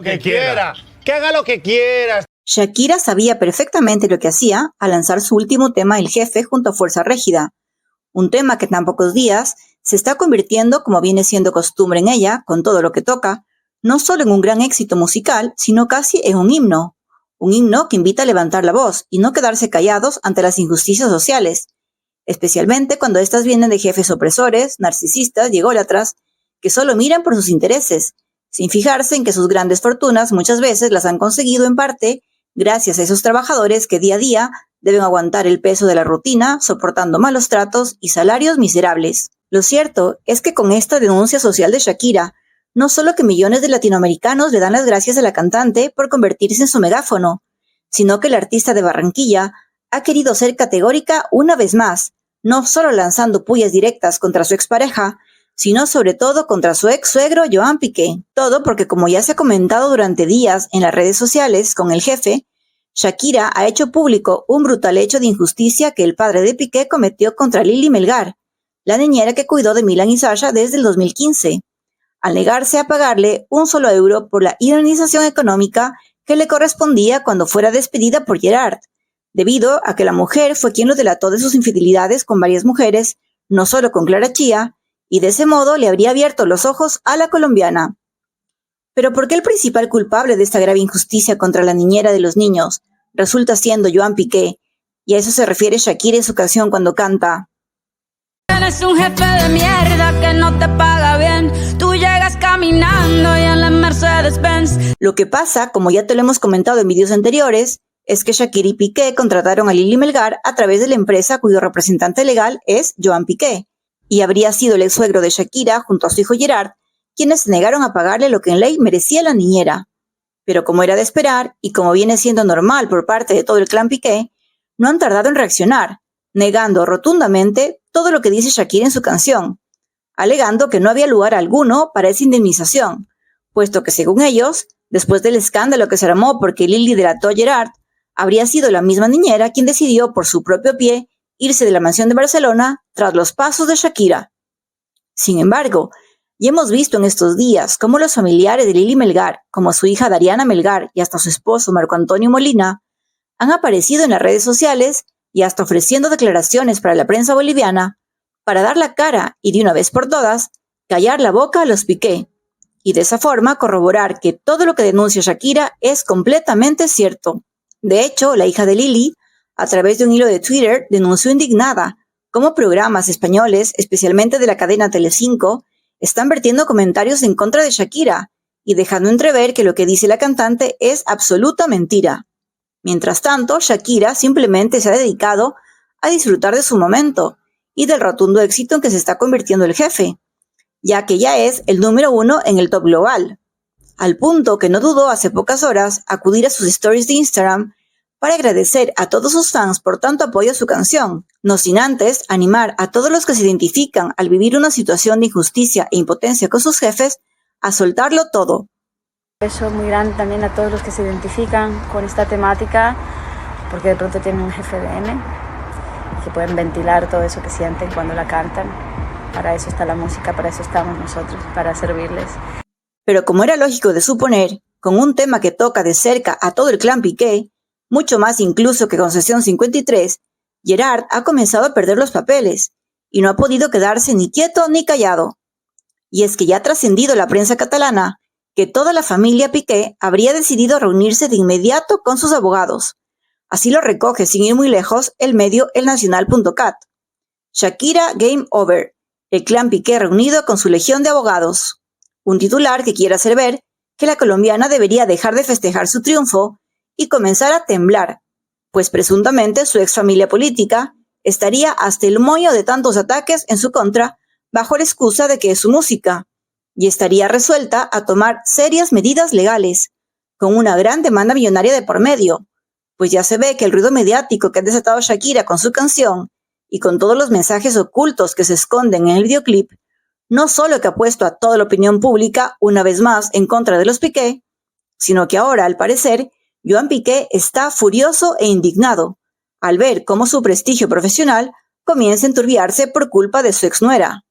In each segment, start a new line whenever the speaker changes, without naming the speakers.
Que quiera, que haga lo que quiera.
Shakira sabía perfectamente lo que hacía al lanzar su último tema El Jefe junto a Fuerza Régida, un tema que en tan pocos días se está convirtiendo, como viene siendo costumbre en ella, con todo lo que toca, no solo en un gran éxito musical, sino casi en un himno que invita a levantar la voz y no quedarse callados ante las injusticias sociales, especialmente cuando éstas vienen de jefes opresores, narcisistas y ególatras, que solo miran por sus intereses, sin fijarse en que sus grandes fortunas muchas veces las han conseguido en parte gracias a esos trabajadores que día a día deben aguantar el peso de la rutina, soportando malos tratos y salarios miserables. Lo cierto es que con esta denuncia social de Shakira, no solo que millones de latinoamericanos le dan las gracias a la cantante por convertirse en su megáfono, sino que la artista de Barranquilla ha querido ser categórica una vez más, no solo lanzando pullas directas contra su expareja, sino sobre todo contra su ex suegro Joan Piqué. Todo porque, como ya se ha comentado durante días en las redes sociales con El Jefe, Shakira ha hecho público un brutal hecho de injusticia que el padre de Piqué cometió contra Lili Melgar, la niñera que cuidó de Milan y Sasha desde el 2015, al negarse a pagarle un solo euro por la indemnización económica que le correspondía cuando fuera despedida por Gerard, debido a que la mujer fue quien lo delató de sus infidelidades con varias mujeres, no solo con Clara Chía, y de ese modo le habría abierto los ojos a la colombiana. Pero ¿por qué el principal culpable de esta grave injusticia contra la niñera de los niños resulta siendo Joan Piqué? Y a eso se refiere Shakira en su canción cuando canta:
Eres un jefe de mierda que no te paga bien. Tú llegas caminando y en la Mercedes-Benz.
Lo que pasa, como ya te lo hemos comentado en vídeos anteriores, es que Shakira y Piqué contrataron a Lili Melgar a través de la empresa cuyo representante legal es Joan Piqué, y habría sido el ex suegro de Shakira junto a su hijo Gerard quienes se negaron a pagarle lo que en ley merecía la niñera. Pero como era de esperar, y como viene siendo normal por parte de todo el clan Piqué, no han tardado en reaccionar, negando rotundamente todo lo que dice Shakira en su canción, alegando que no había lugar alguno para esa indemnización, puesto que según ellos, después del escándalo que se armó porque Lili delató a Gerard, habría sido la misma niñera quien decidió por su propio pie irse de la mansión de Barcelona tras los pasos de Shakira. Sin embargo, ya hemos visto en estos días cómo los familiares de Lili Melgar, como su hija Dariana Melgar y hasta su esposo Marco Antonio Molina, han aparecido en las redes sociales y hasta ofreciendo declaraciones para la prensa boliviana para dar la cara y de una vez por todas callar la boca a los Piqué, y de esa forma corroborar que todo lo que denuncia Shakira es completamente cierto. De hecho, la hija de Lili, a través de un hilo de Twitter, denunció indignada cómo programas españoles, especialmente de la cadena Telecinco, están vertiendo comentarios en contra de Shakira y dejando entrever que lo que dice la cantante es absoluta mentira. Mientras tanto, Shakira simplemente se ha dedicado a disfrutar de su momento y del rotundo éxito en que se está convirtiendo El Jefe, ya que ya es el número 1 en el top global, al punto que no dudó hace pocas horas acudir a sus stories de Instagram para agradecer a todos sus fans por tanto apoyo a su canción, no sin antes animar a todos los que se identifican al vivir una situación de injusticia e impotencia con sus jefes a soltarlo todo.
Un beso muy grande también a todos los que se identifican con esta temática, porque de pronto tienen un jefe de M, que pueden ventilar todo eso que sienten cuando la cantan. Para eso está la música, para eso estamos nosotros, para servirles.
Pero como era lógico de suponer, con un tema que toca de cerca a todo el clan Piqué, mucho más incluso que con Sesión 53, Gerard ha comenzado a perder los papeles y no ha podido quedarse ni quieto ni callado. Y es que ya ha trascendido la prensa catalana que toda la familia Piqué habría decidido reunirse de inmediato con sus abogados. Así lo recoge, sin ir muy lejos, el medio elnacional.cat. Shakira Game Over, el clan Piqué reunido con su legión de abogados. Un titular que quiere hacer ver que la colombiana debería dejar de festejar su triunfo y comenzar a temblar, pues presuntamente su ex familia política estaría hasta el moño de tantos ataques en su contra bajo la excusa de que es su música, y estaría resuelta a tomar serias medidas legales, con una gran demanda millonaria de por medio, pues ya se ve que el ruido mediático que ha desatado Shakira con su canción y con todos los mensajes ocultos que se esconden en el videoclip, no solo que ha puesto a toda la opinión pública una vez más en contra de los Piqué, sino que ahora, al parecer, Joan Piqué está furioso e indignado al ver cómo su prestigio profesional comienza a enturbiarse por culpa de su exnuera.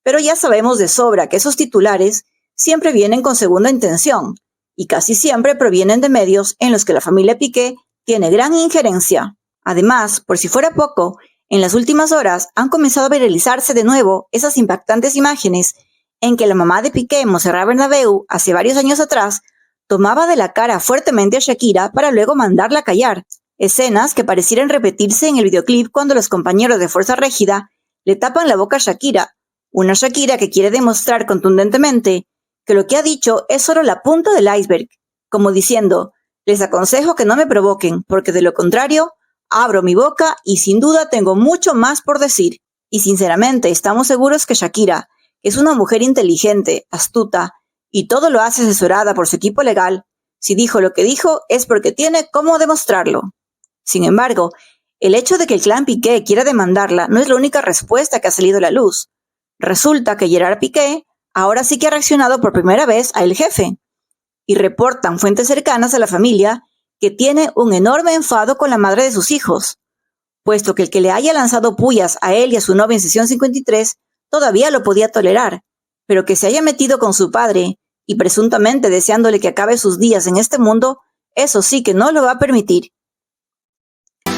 Pero ya sabemos de sobra que esos titulares siempre vienen con segunda intención, y casi siempre provienen de medios en los que la familia Piqué tiene gran injerencia. Además, por si fuera poco, en las últimas horas han comenzado a viralizarse de nuevo esas impactantes imágenes en que la mamá de Piqué, Montserrat Bernabéu, hace varios años atrás, tomaba de la cara fuertemente a Shakira para luego mandarla a callar. Escenas que parecieran repetirse en el videoclip cuando los compañeros de Fuerza Régida le tapan la boca a Shakira, una Shakira que quiere demostrar contundentemente que lo que ha dicho es solo la punta del iceberg, como diciendo, les aconsejo que no me provoquen, porque de lo contrario, abro mi boca y sin duda tengo mucho más por decir. Y sinceramente estamos seguros que Shakira, que es una mujer inteligente, astuta, y todo lo hace asesorada por su equipo legal, si dijo lo que dijo es porque tiene cómo demostrarlo. Sin embargo, el hecho de que el clan Piqué quiera demandarla no es la única respuesta que ha salido a la luz. Resulta que Gerard Piqué ahora sí que ha reaccionado por primera vez a El Jefe, y reportan fuentes cercanas a la familia que tiene un enorme enfado con la madre de sus hijos, puesto que el que le haya lanzado pullas a él y a su novia en Sesión 53 todavía lo podía tolerar, pero que se haya metido con su padre y presuntamente deseándole que acabe sus días en este mundo, eso sí que no lo va a permitir.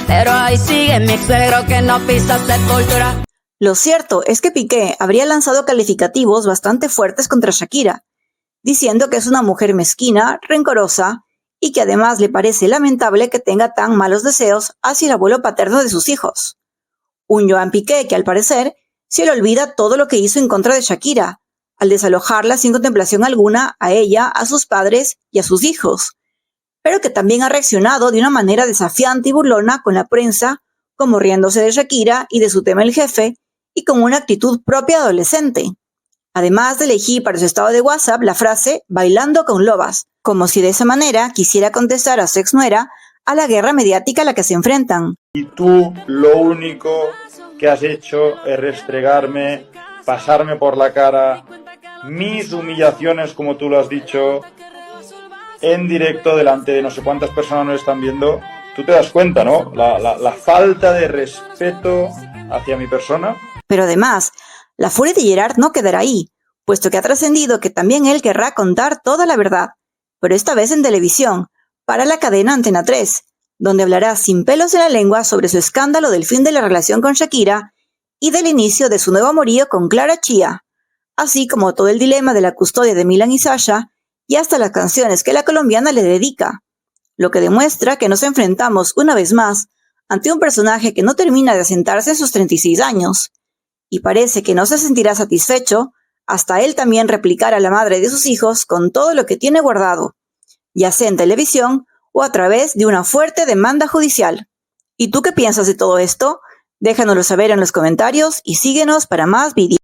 Pero ahí sigue mi ex-suegro que no pisa sepultura.
Lo cierto es que Piqué habría lanzado calificativos bastante fuertes contra Shakira, diciendo que es una mujer mezquina, rencorosa, y que además le parece lamentable que tenga tan malos deseos hacia el abuelo paterno de sus hijos. Un Joan Piqué que al parecer se le olvida todo lo que hizo en contra de Shakira, al desalojarla sin contemplación alguna a ella, a sus padres y a sus hijos, pero que también ha reaccionado de una manera desafiante y burlona con la prensa, como riéndose de Shakira y de su tema El Jefe, y con una actitud propia adolescente. Además de elegir para su estado de WhatsApp la frase «bailando con lobas», como si de esa manera quisiera contestar a su exnuera a la guerra mediática a la que se enfrentan.
Y tú lo único que has hecho es restregarme, pasarme por la cara mis humillaciones, como tú lo has dicho, en directo delante de no sé cuántas personas nos están viendo. Tú te das cuenta, ¿no? La falta de respeto hacia mi persona.
Pero además, la furia de Gerard no quedará ahí, puesto que ha trascendido que también él querrá contar toda la verdad, pero esta vez en televisión, para la cadena Antena 3, donde hablará sin pelos en la lengua sobre su escándalo del fin de la relación con Shakira y del inicio de su nuevo amorío con Clara Chía, así como todo el dilema de la custodia de Milan y Sasha y hasta las canciones que la colombiana le dedica, lo que demuestra que nos enfrentamos una vez más ante un personaje que no termina de asentarse en sus 36 años, y parece que no se sentirá satisfecho hasta él también replicar a la madre de sus hijos con todo lo que tiene guardado, ya sea en televisión o a través de una fuerte demanda judicial. ¿Y tú qué piensas de todo esto? Déjanoslo saber en los comentarios y síguenos para más vídeos.